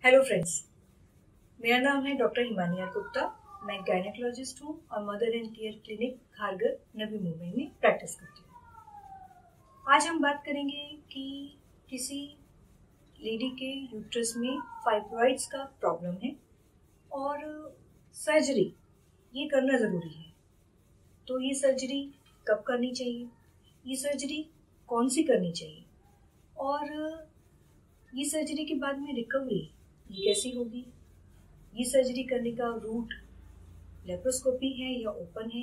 Hello friends, मेरा नाम है डॉक्टर हिमानी आर गुप्ता। मैं गायनेकोलॉजिस्ट हूँ और mother and care clinic Kharghar Navi Mumbai में प्रैक्टिस करती हूँ। आज हम बात करेंगे कि किसी लेडी के यूट्रस में फाइब्रॉइड्स का प्रॉब्लम है और सर्जरी ये करना ज़रूरी है। तो ये सर्जरी कब करनी चाहिए, ये सर्जरी कौन सी करनी चाहिए और ये सर्जरी के बाद में रिकवरी ये कैसी होगी, ये सर्जरी करने का रूट लेप्रोस्कोपी है या ओपन है,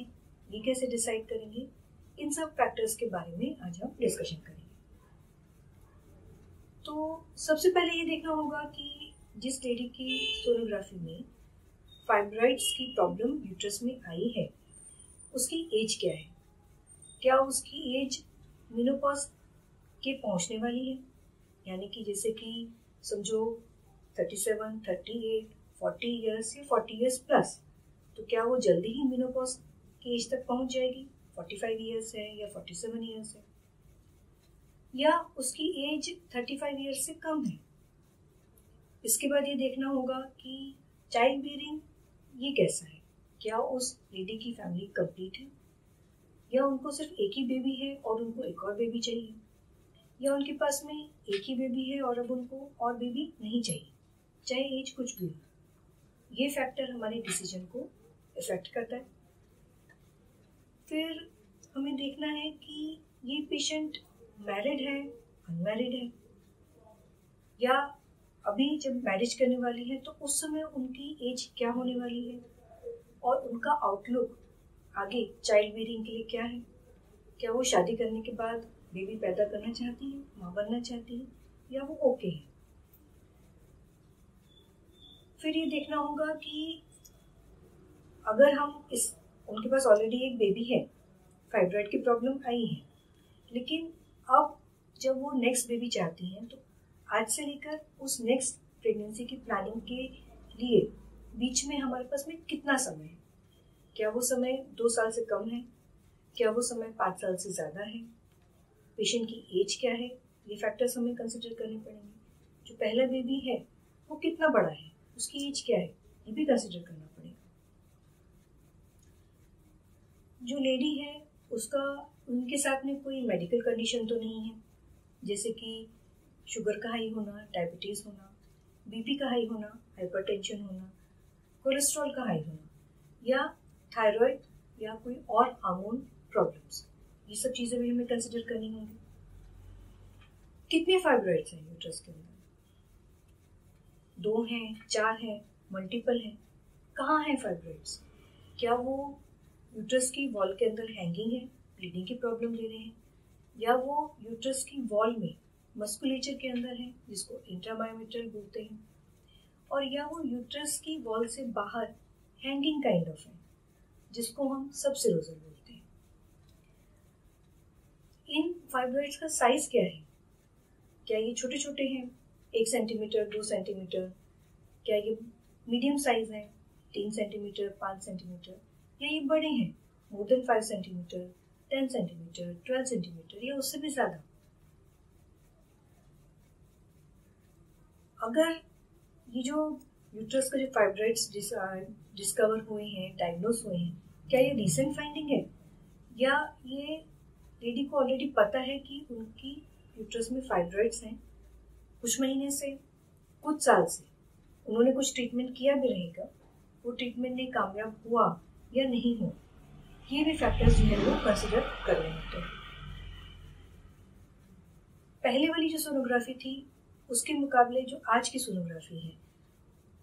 ये कैसे डिसाइड करेंगे, इन सब फैक्टर्स के बारे में आज हम डिस्कशन करेंगे। तो सबसे पहले ये देखना होगा कि जिस लेडी की सोनोग्राफी में फाइब्रॉइड्स की प्रॉब्लम यूट्रस में आई है उसकी एज क्या है। क्या उसकी एज मेनोपॉज के पहुंचने वाली है, यानी कि जैसे कि समझो 37, 38, 40 इयर्स या 40 इयर्स प्लस, तो क्या वो जल्दी ही मेनोपॉज की एज तक पहुंच जाएगी, 45 इयर्स है या 47 इयर्स है, या उसकी एज 35 इयर्स से कम है। इसके बाद ये देखना होगा कि चाइल्ड बियरिंग ये कैसा है, क्या उस लेडी की फैमिली कंप्लीट है या उनको सिर्फ एक ही बेबी है और उनको एक और बेबी चाहिए, या उनके पास में एक ही बेबी है और अब उनको और बेबी नहीं चाहिए, चाहे एज कुछ भी हो। ये फैक्टर हमारे डिसीजन को इफेक्ट करता है। फिर हमें देखना है कि ये पेशेंट मैरिड है, अनमैरिड है, या अभी जब मैरिज करने वाली है तो उस समय उनकी एज क्या होने वाली है और उनका आउटलुक आगे चाइल्ड बियरिंग के लिए क्या है। क्या वो शादी करने के बाद बेबी पैदा करना चाहती है, माँ बनना चाहती है, या वो ओके है। फिर ये देखना होगा कि अगर हम उनके पास ऑलरेडी एक बेबी है, फाइब्रॉइड की प्रॉब्लम आई है, लेकिन अब जब वो नेक्स्ट बेबी चाहती हैं तो आज से लेकर उस नेक्स्ट प्रेगनेंसी की प्लानिंग के लिए बीच में हमारे पास में कितना समय है। क्या वो समय 2 साल से कम है, क्या वो समय 5 साल से ज़्यादा है, पेशेंट की एज क्या है, ये फैक्टर्स हमें कंसिडर करने पड़ेंगे। जो पहला बेबी है वो कितना बड़ा है, उसकी एज क्या है, ये भी कंसिडर करना पड़ेगा। जो लेडी है उसका उनके साथ में कोई मेडिकल कंडीशन तो नहीं है, जैसे कि शुगर का हाई होना, डायबिटीज़ होना, बीपी का हाई होना, हाइपरटेंशन होना, कोलेस्ट्रॉल का हाई होना, या थायराइड या कोई और हार्मोन प्रॉब्लम्स, ये सब चीज़ें भी हमें कंसिडर करनी होंगी। कितने फाइब्रॉइड्स हैं यूट्रस के अंदर, 2 हैं, 4 हैं, मल्टीपल हैं, कहाँ हैं फाइब्रॉइड्स, क्या वो यूट्रस की वॉल के अंदर हैंगिंग है, ब्लीडिंग की प्रॉब्लम दे रहे हैं, या वो यूट्रस की वॉल में मस्कुलेचर के अंदर है जिसको इंट्रामायोमेट्रियल बोलते हैं, और या वो यूट्रस की वॉल से बाहर हैंगिंग काइंड ऑफ है जिसको हम सबसिरोजल बोलते हैं। इन फाइब्रॉइड्स का साइज क्या है, क्या ये छोटे छोटे हैं 1 सेंटीमीटर 2 सेंटीमीटर, क्या ये मीडियम साइज है 3 सेंटीमीटर 5 सेंटीमीटर, या ये बड़े हैं more than 5 centimetre 10 centimetre 12 centimetre या उससे भी ज़्यादा। अगर ये जो यूट्रस का जो फाइब्रॉइड्स डिस्कवर हुए हैं, डायग्नोस हुए हैं, क्या ये रिसेंट फाइंडिंग है या ये लेडी को ऑलरेडी पता है कि उनकी यूट्रस में फाइब्रॉइड्स हैं, कुछ महीने से, कुछ साल से उन्होंने कुछ ट्रीटमेंट किया भी रहेगा, वो ट्रीटमेंट ने कामयाब हुआ या नहीं हुआ, ये भी फैक्टर्स जो है वो कंसिडर करने होते हैं। पहले वाली जो सोनोग्राफी थी उसके मुकाबले जो आज की सोनोग्राफी है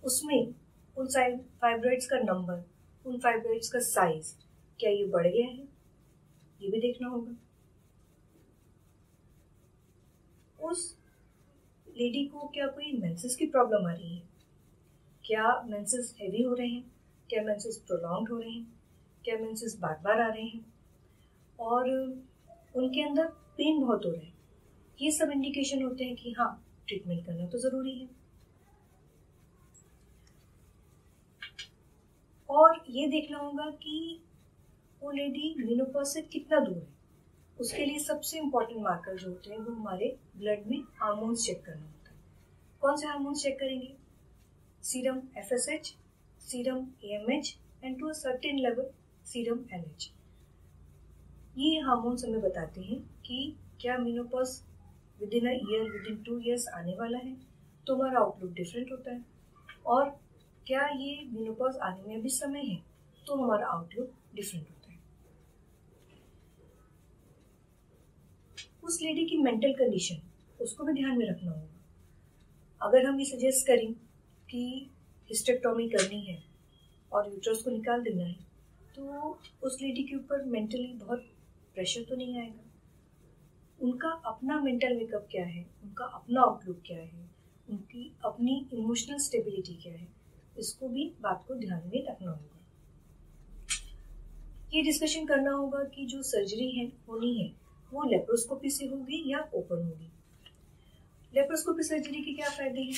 उसमें उन फाइब्रॉइड्स का नंबर, उन फाइब्रॉइड्स का साइज, क्या ये बढ़ गया है, ये भी देखना होगा। उस लेडी को क्या कोई मेंसेस की प्रॉब्लम आ रही है, क्या मेंसेस हैवी हो रहे हैं, क्या मेंसेस प्रोलॉन्ग्ड हो रहे हैं, क्या मेंसेस बार बार आ रहे हैं, और उनके अंदर पेन बहुत हो रहा है, ये सब इंडिकेशन होते हैं कि हाँ ट्रीटमेंट करना तो ज़रूरी है। और ये देखना होगा कि वो लेडी मेनोपॉज से कितना दूर है। उसके लिए सबसे इम्पोर्टेंट मार्कर जो होते हैं वो हमारे ब्लड में हार्मोन्स चेक करना होता है। कौन से हार्मोन्स चेक करेंगे, serum FSH, serum AMH and to a certain level serum LH. ये हार्मोन्स हमें बताते हैं कि क्या menopause with in a year, with in 2 years आने वाला है, तो हमारा आउटलुक डिफरेंट होता है, और क्या ये मेनोपॉज आने में भी समय है, तो हमारा आउटलुक डिफरेंट होता है। उस लेडी की मेंटल कंडीशन, उसको भी ध्यान में रखना होगा। अगर हम ये सजेस्ट करें कि हिस्टेक्टोमी करनी है और यूट्रस को निकाल देना है, तो उस लेडी के ऊपर मेंटली बहुत प्रेशर तो नहीं आएगा। उनका अपना मेंटल मेकअप क्या है, उनका अपना आउटलुक क्या है, उनकी अपनी इमोशनल स्टेबिलिटी क्या है, इसको भी बात को ध्यान में रखना होगा। ये डिस्कशन करना होगा कि जो सर्जरी है होनी है वो लेप्रोस्कोपी से होगी या ओपन होगी। लेप्रोस्कोपी सर्जरी के क्या फायदे हैं?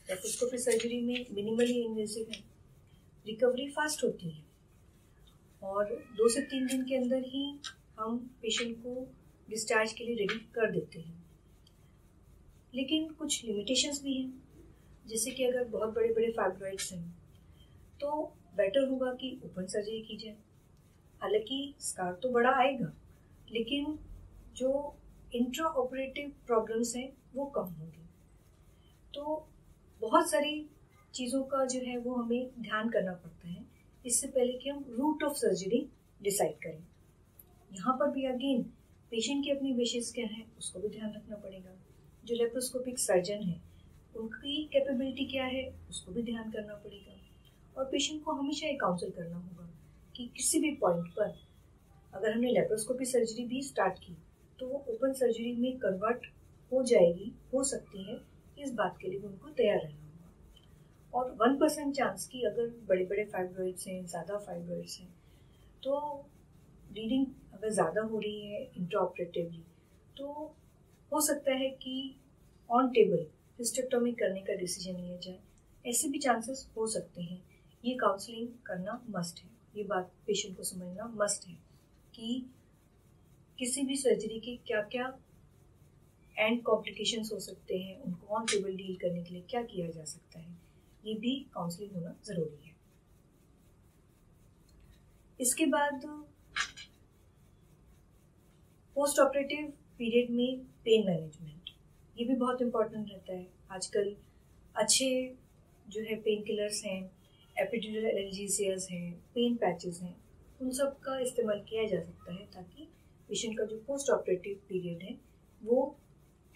लेप्रोस्कोपी सर्जरी में मिनिमली इन्वेसिव है, रिकवरी फास्ट होती है और 2 से 3 दिन के अंदर ही हम पेशेंट को डिस्चार्ज के लिए रेडी कर देते हैं। लेकिन कुछ लिमिटेशंस भी हैं, जैसे कि अगर बहुत बड़े बड़े फाइब्रॉइड्स हैं तो बेटर होगा कि ओपन सर्जरी की जाए। हालांकि स्कार तो बड़ा आएगा, लेकिन जो इंट्रा ऑपरेटिव प्रॉब्लम्स हैं वो कम होंगी। तो बहुत सारी चीज़ों का जो है वो हमें ध्यान करना पड़ता है इससे पहले कि हम रूट ऑफ सर्जरी डिसाइड करें। यहाँ पर भी अगेन पेशेंट की अपनी विशेष क्या है उसको भी ध्यान रखना पड़ेगा। जो लेप्रोस्कोपिक सर्जन है उनकी कैपेबिलिटी क्या है उसको भी ध्यान करना पड़ेगा, और पेशेंट को हमेशा ये काउंसल करना होगा कि किसी भी पॉइंट पर अगर हमने लेप्रोस्कोपी सर्जरी भी स्टार्ट की तो वो ओपन सर्जरी में कन्वर्ट हो जाएगी, हो सकती है, इस बात के लिए भी उनको तैयार रहना होगा। और 1% चांस की अगर बड़े बड़े फाइब्रॉइड्स हैं, ज़्यादा फाइब्रॉइड्स हैं, तो ब्लीडिंग अगर ज़्यादा हो रही है इंट्रा ऑपरेटिवली, तो हो सकता है कि ऑन टेबल हिस्टेक्टोमी करने का डिसीजन लिया जाए। ऐसे भी चांसेस हो सकते हैं। ये काउंसलिंग करना मस्ट है, ये बात पेशेंट को समझना मस्ट है कि किसी भी सर्जरी के क्या क्या एंड कॉम्प्लिकेशंस हो सकते हैं, उनको ऑन टेबल डील करने के लिए क्या किया जा सकता है, ये भी काउंसलिंग होना ज़रूरी है। इसके बाद पोस्ट ऑपरेटिव पीरियड में पेन मैनेजमेंट, ये भी बहुत इम्पोर्टेंट रहता है। आजकल अच्छे जो है पेन किलर्स हैं, एपिड्यूरल एनाल्जेसियाज हैं, पेन पैचेस हैं, उन सब का इस्तेमाल किया जा सकता है ताकि पेशेंट का जो पोस्ट ऑपरेटिव पीरियड है वो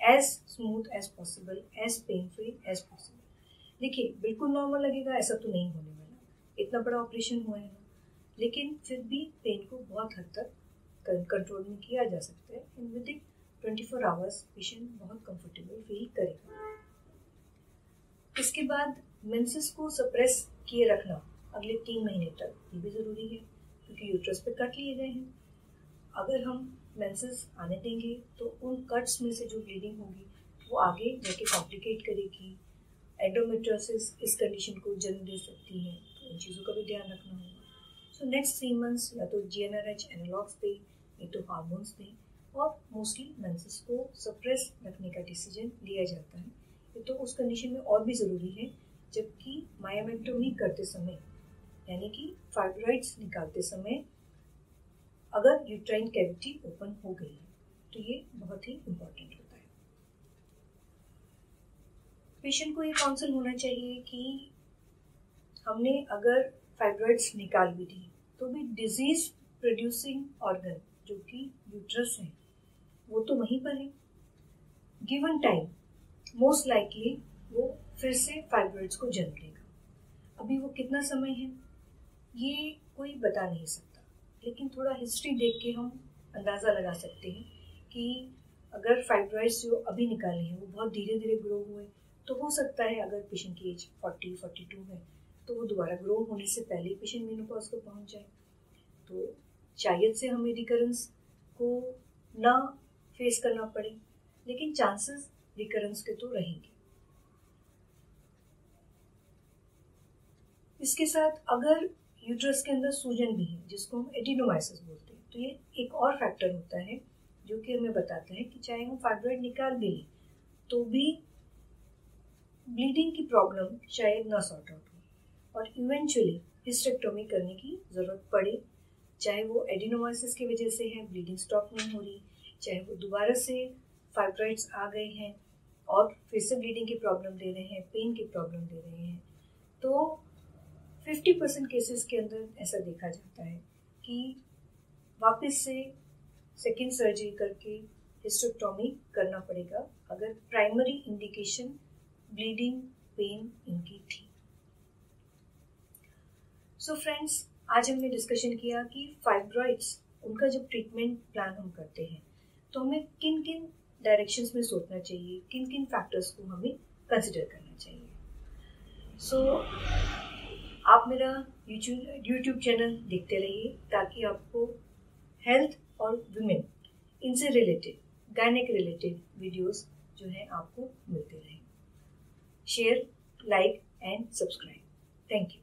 as smooth as possible, as pain free as possible. देखिए बिल्कुल नॉर्मल लगेगा ऐसा तो नहीं होने वाला, इतना बड़ा ऑपरेशन हुआ है ना, लेकिन फिर भी पेन को बहुत हद तक कंट्रोल में किया जा सकता है। And with in 24 hours patient बहुत कंफर्टेबल फील करेगा। इसके बाद मेंसेस को सप्रेस किए रखना अगले 3 महीने तक, ये भी ज़रूरी है क्योंकि यूट्रस पे कट लिए गए हैं। अगर हम मेंसेस आने देंगे तो उन कट्स में से जो ब्लीडिंग होगी वो आगे जाके कॉम्प्लिकेट करेगी, एंडोमेट्रियोसिस इस कंडीशन को जन्म दे सकती है, तो इन चीज़ों का भी ध्यान रखना होगा। सो नेक्स्ट 3 months या तो GnRH एनालॉग्स दें या तो हार्मोन्स दें, और मोस्टली मेंसेस को सप्रेस रखने का डिसीजन लिया जाता है। ये तो उस कंडीशन में और भी ज़रूरी है जबकि मायोमेक्टोमी करते समय, यानी कि फाइब्रॉइड्स निकालते समय अगर यूट्राइन कैविटी ओपन हो गई है, तो ये बहुत ही इम्पोर्टेंट होता है। पेशेंट को ये काउंसल होना चाहिए कि हमने अगर फाइब्रॉइड्स निकाल भी दी तो भी डिजीज प्रोड्यूसिंग ऑर्गन जो कि यूट्रस है वो तो वहीं पर है। गिवन टाइम मोस्ट लाइकली वो फिर से फाइब्रॉइड्स को जन्म देगा। अभी वो कितना समय है ये कोई बता नहीं सकता, लेकिन थोड़ा हिस्ट्री देख के हम अंदाज़ा लगा सकते हैं कि अगर फाइब्रॉइड्स जो अभी निकाले हैं वो बहुत धीरे धीरे ग्रो हुए, तो हो सकता है अगर पेशेंट की एज 40-42 है तो वो दोबारा ग्रो होने से पहले पेशेंट मेनोपॉज को पहुंच जाए, तो शायद से हमें रिकरेंस को ना फेस करना पड़े, लेकिन चांसेस रिकरेंस के तो रहेंगे। इसके साथ अगर यूट्रस के अंदर सूजन भी है जिसको हम एडिनोमाइसिस बोलते हैं, तो ये एक और फैक्टर होता है जो कि हमें बताता है कि चाहे हम फाइब्रॉइड निकाल भी लें तो भी ब्लीडिंग की प्रॉब्लम शायद ना सॉर्ट आउट हो और इवेंचुअली हिस्टेक्टोमी करने की ज़रूरत पड़े, चाहे वो एडिनोमाइसिस की वजह से है, ब्लीडिंग स्टॉप नहीं हो रही, चाहे वो दोबारा से फाइब्रॉइड्स आ गए हैं और फिर से ब्लीडिंग की प्रॉब्लम दे रहे हैं, पेन की प्रॉब्लम दे रहे हैं। तो 50% केसेस के अंदर ऐसा देखा जाता है कि वापस से सेकेंड सर्जरी करके हिस्टेक्टोमी करना पड़ेगा अगर प्राइमरी इंडिकेशन ब्लीडिंग, पेन इनकी थी। सो फ्रेंड्स, आज हमने डिस्कशन किया कि फाइब्रॉइड्स, उनका जब ट्रीटमेंट प्लान हम करते हैं तो हमें किन किन डायरेक्शंस में सोचना चाहिए, किन किन फैक्टर्स को हमें कंसिडर करना चाहिए। सो आप मेरा यूट्यूब चैनल देखते रहिए ताकि आपको हेल्थ और वुमेन इनसे रिलेटेड, गायनेक रिलेटेड वीडियोस जो है आपको मिलते रहें। Share, like and subscribe. Thank you.